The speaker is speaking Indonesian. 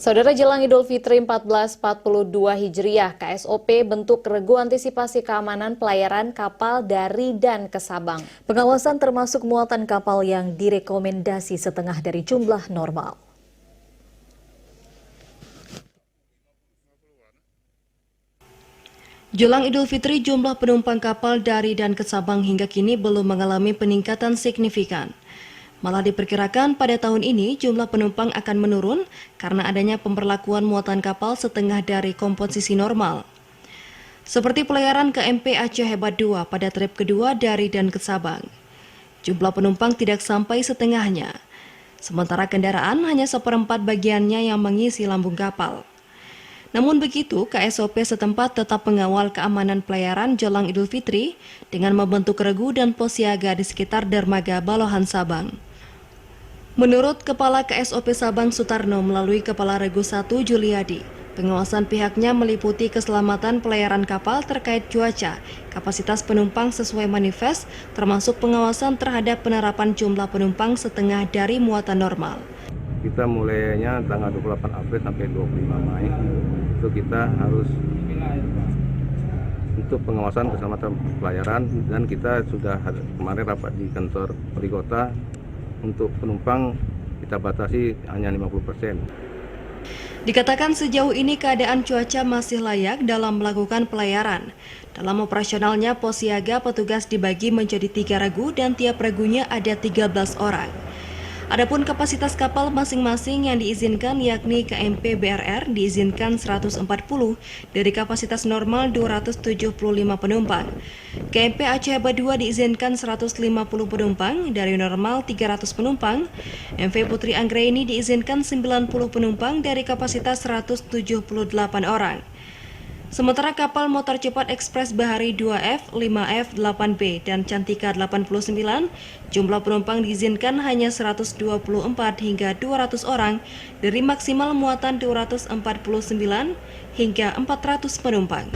Saudara, jelang Idul Fitri 1442 Hijriah, KSOP bentuk regu antisipasi keamanan pelayaran kapal dari dan ke Sabang. Pengawasan termasuk muatan kapal yang direkomendasi setengah dari jumlah normal. Jelang Idul Fitri, jumlah penumpang kapal dari dan ke Sabang hingga kini belum mengalami peningkatan signifikan. Malah diperkirakan pada tahun ini jumlah penumpang akan menurun karena adanya pemberlakuan muatan kapal setengah dari komposisi normal. Seperti pelayaran KMP Aceh Hebat 2 pada trip kedua dari dan ke Sabang. Jumlah penumpang tidak sampai setengahnya, sementara kendaraan hanya seperempat bagiannya yang mengisi lambung kapal. Namun begitu, KSOP setempat tetap mengawal keamanan pelayaran jelang Idul Fitri dengan membentuk regu dan pos siaga di sekitar dermaga Balohan Sabang. Menurut Kepala KSOP Sabang Sutarno melalui Kepala Regu 1 Juliadi, pengawasan pihaknya meliputi keselamatan pelayaran kapal terkait cuaca, kapasitas penumpang sesuai manifest, termasuk pengawasan terhadap penerapan jumlah penumpang setengah dari muatan normal. Kita mulainya tanggal 28 April sampai 25 Mei, itu kita harus untuk pengawasan keselamatan pelayaran, dan kita sudah kemarin rapat di kantor wali kota. Untuk penumpang kita batasi hanya 50%. Dikatakan sejauh ini keadaan cuaca masih layak dalam melakukan pelayaran. Dalam operasionalnya pos siaga petugas dibagi menjadi 3 regu dan tiap regunya ada 13 orang. Adapun kapasitas kapal masing-masing yang diizinkan yakni KMP BRR diizinkan 140 dari kapasitas normal 275 penumpang. KMP Aceh Hebat 2 diizinkan 150 penumpang dari normal 300 penumpang. MV Putri Anggraini diizinkan 90 penumpang dari kapasitas 178 orang. Sementara kapal motor cepat ekspres Bahari 2F, 5F, 8B, dan Cantika 89, jumlah penumpang diizinkan hanya 124 hingga 200 orang dari maksimal muatan 249 hingga 400 penumpang.